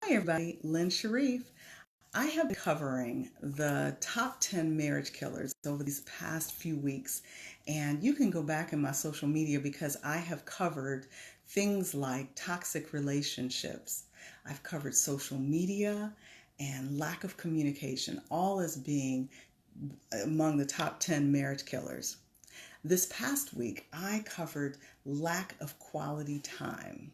Hi, everybody. Lynn Sharif. I have been covering the top 10 marriage killers over these past few weeks, and you can go back in my social media because I have covered things like toxic relationships. I've covered social media and lack of communication, all as being among the top 10 marriage killers. This past week, I covered lack of quality time.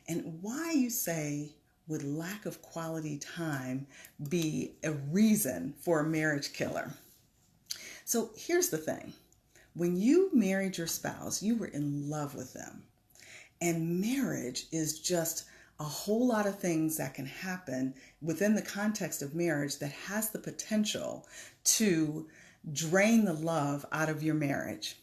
And why, you say, would lack of quality time be a reason for a marriage killer? So here's the thing. When you married your spouse, you were in love with them. And marriage is just a whole lot of things that can happen within the context of marriage that has the potential to drain the love out of your marriage.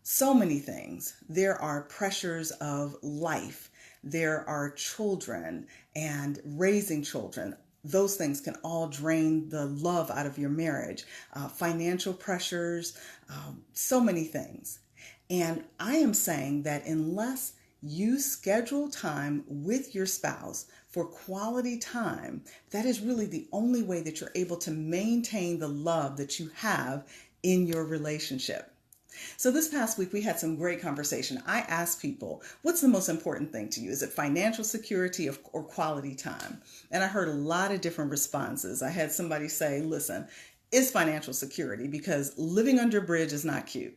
So many things. There are pressures of life. There are children and raising children. Those things can all drain the love out of your marriage. Financial pressures, so many things. And I am saying that unless you schedule time with your spouse for quality time, that is really the only way that you're able to maintain the love that you have in your relationship. So this past week, we had some great conversation. I asked people, what's the most important thing to you? Is it financial security or quality time? And I heard a lot of different responses. I had somebody say, listen, it's financial security because living under a bridge is not cute.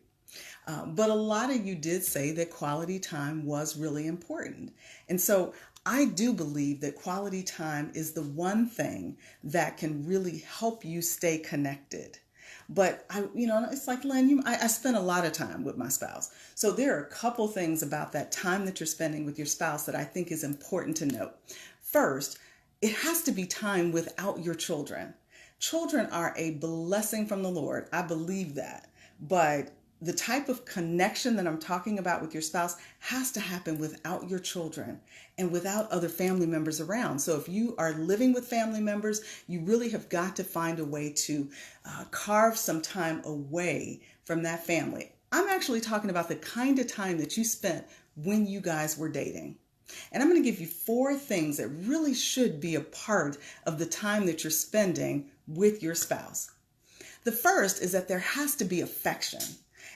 But a lot of you did say that quality time was really important. And so I do believe that quality time is the one thing that can really help you stay connected. But it's like, Len, I spend a lot of time with my spouse. So there are a couple things about that time that you're spending with your spouse that I think is important to note. First, it has to be time without your children. Children are a blessing from the Lord. I believe that. But the type of connection that I'm talking about with your spouse has to happen without your children and without other family members around. So if you are living with family members, you really have got to find a way to carve some time away from that family. I'm actually talking about the kind of time that you spent when you guys were dating. And I'm going to give you 4 things that really should be a part of the time that you're spending with your spouse. The first is that there has to be affection.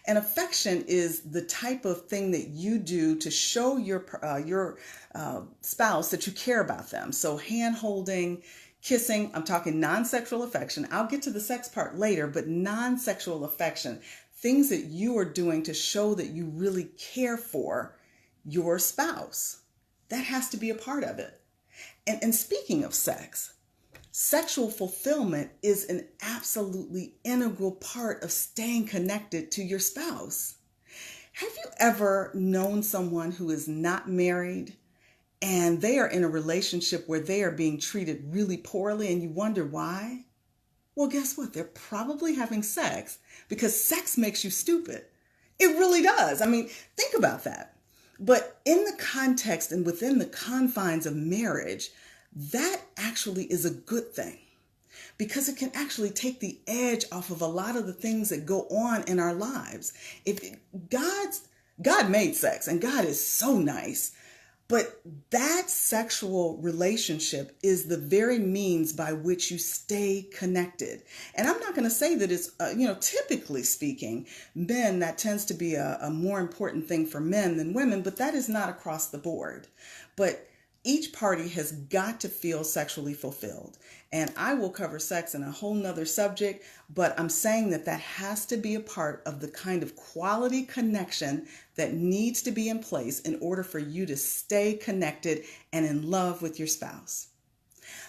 And affection is the type of thing that you do to show your spouse that you care about them. So hand holding, kissing, I'm talking non-sexual affection. I'll get to the sex part later, but non-sexual affection, things that you are doing to show that you really care for your spouse. That has to be a part of it. And speaking of sex, sexual fulfillment is an absolutely integral part of staying connected to your spouse. Have you ever known someone who is not married and they are in a relationship where they are being treated really poorly and you wonder why? Well, guess what? They're probably having sex because sex makes you stupid. It really does. I mean, think about that. But in the context and within the confines of marriage, that actually is a good thing because it can actually take the edge off of a lot of the things that go on in our lives. God made sex and God is so nice, but that sexual relationship is the very means by which you stay connected. And I'm not going to say that it's, typically speaking, men, that tends to be a more important thing for men than women, but that is not across the board. But each party has got to feel sexually fulfilled. And I will cover sex in a whole nother subject, but I'm saying that has to be a part of the kind of quality connection that needs to be in place in order for you to stay connected and in love with your spouse.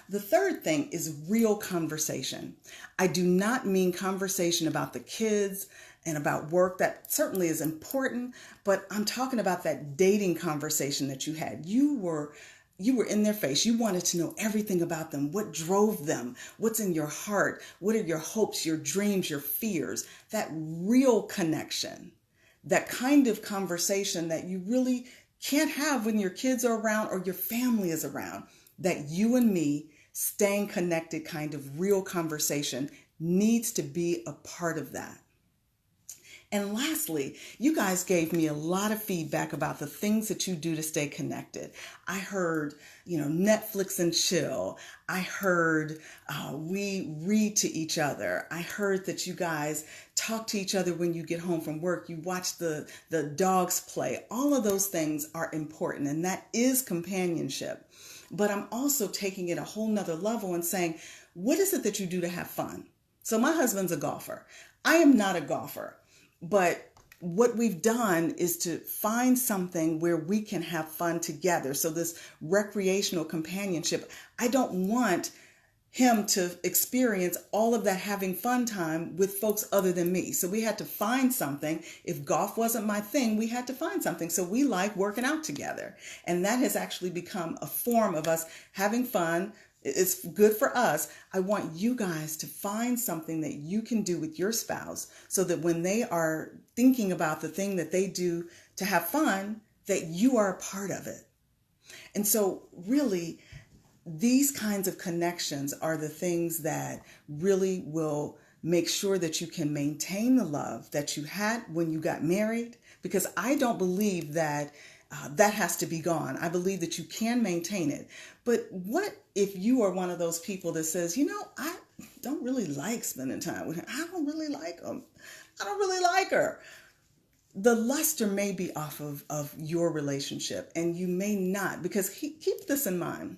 The third thing is real conversation. I do not mean conversation about the kids and about work. That certainly is important, but I'm talking about that dating conversation that you had. You were in their face. You wanted to know everything about them. What drove them? What's in your heart? What are your hopes, your dreams, your fears? That real connection, that kind of conversation that you really can't have when your kids are around or your family is around. That you and me staying connected kind of real conversation needs to be a part of that. And lastly, you guys gave me a lot of feedback about the things that you do to stay connected. I heard, Netflix and chill. I heard we read to each other. I heard that you guys talk to each other when you get home from work. You watch the dogs play. All of those things are important, and that is companionship. But I'm also taking it a whole nother level and saying, what is it that you do to have fun? So my husband's a golfer. I am not a golfer. But what we've done is to find something where we can have fun together. So this recreational companionship, I don't want him to experience all of that having fun time with folks other than me. So we had to find something. If golf wasn't my thing, we had to find something. So we like working out together. And that has actually become a form of us having fun. It's good for us. I want you guys to find something that you can do with your spouse so that when they are thinking about the thing that they do to have fun, that you are a part of it. And so really, these kinds of connections are the things that really will make sure that you can maintain the love that you had when you got married, because I don't believe that that has to be gone. I believe that you can maintain it. But what if you are one of those people that says, I don't really like spending time with him. I don't really like him. I don't really like her. The luster may be off of your relationship, and you may not, because keep this in mind.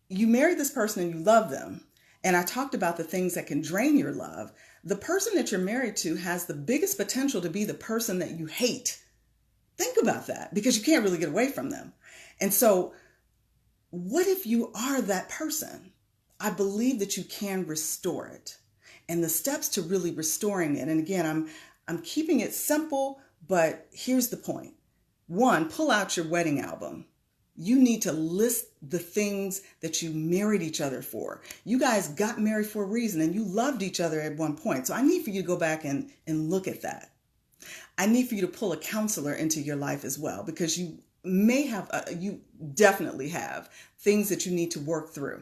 You married this person and you love them. And I talked about the things that can drain your love. The person that you're married to has the biggest potential to be the person that you hate. Think about that, because you can't really get away from them. And so what if you are that person? I believe that you can restore it. And the steps to really restoring it. And again, I'm keeping it simple, but here's the point. 1, pull out your wedding album. You need to list the things that you married each other for. You guys got married for a reason, and you loved each other at one point. So I need for you to go back and look at that. I need for you to pull a counselor into your life as well, because you may have, you definitely have things that you need to work through.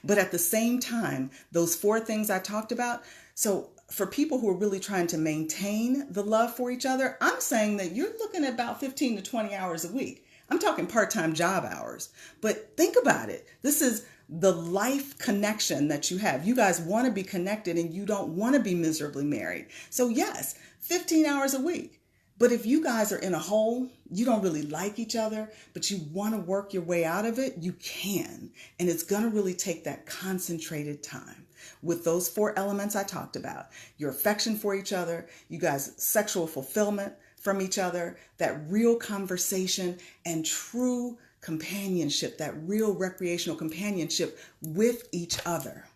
But at the same time, those 4 things I talked about, so for people who are really trying to maintain the love for each other, I'm saying that you're looking at about 15 to 20 hours a week. I'm talking part-time job hours. But think about it. This is the life connection that you have. You guys want to be connected, and you don't want to be miserably married. So yes, 15 hours a week. But if you guys are in a hole, you don't really like each other, but you want to work your way out of it, you can. And it's going to really take that concentrated time with those 4 elements I talked about. Your affection for each other, you guys' sexual fulfillment from each other, that real conversation and true companionship, that real recreational companionship with each other.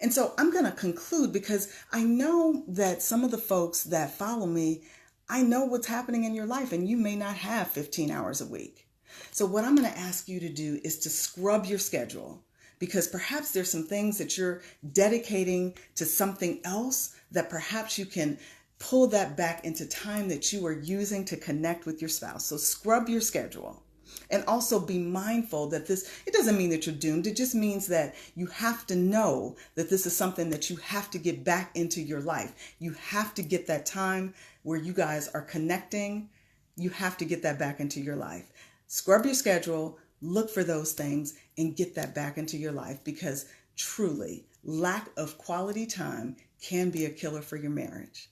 And so I'm going to conclude, because I know that some of the folks that follow me, I know what's happening in your life, and you may not have 15 hours a week. So what I'm going to ask you to do is to scrub your schedule, because perhaps there's some things that you're dedicating to something else that perhaps you can pull that back into time that you are using to connect with your spouse. So scrub your schedule. And also be mindful that it doesn't mean that you're doomed. It just means that you have to know that this is something that you have to get back into your life. You have to get that time where you guys are connecting. You have to get that back into your life. Scrub your schedule, look for those things, and get that back into your life, because truly, lack of quality time can be a killer for your marriage.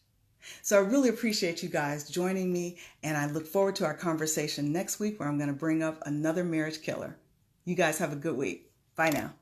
So I really appreciate you guys joining me, and I look forward to our conversation next week, where I'm going to bring up another marriage killer. You guys have a good week. Bye now.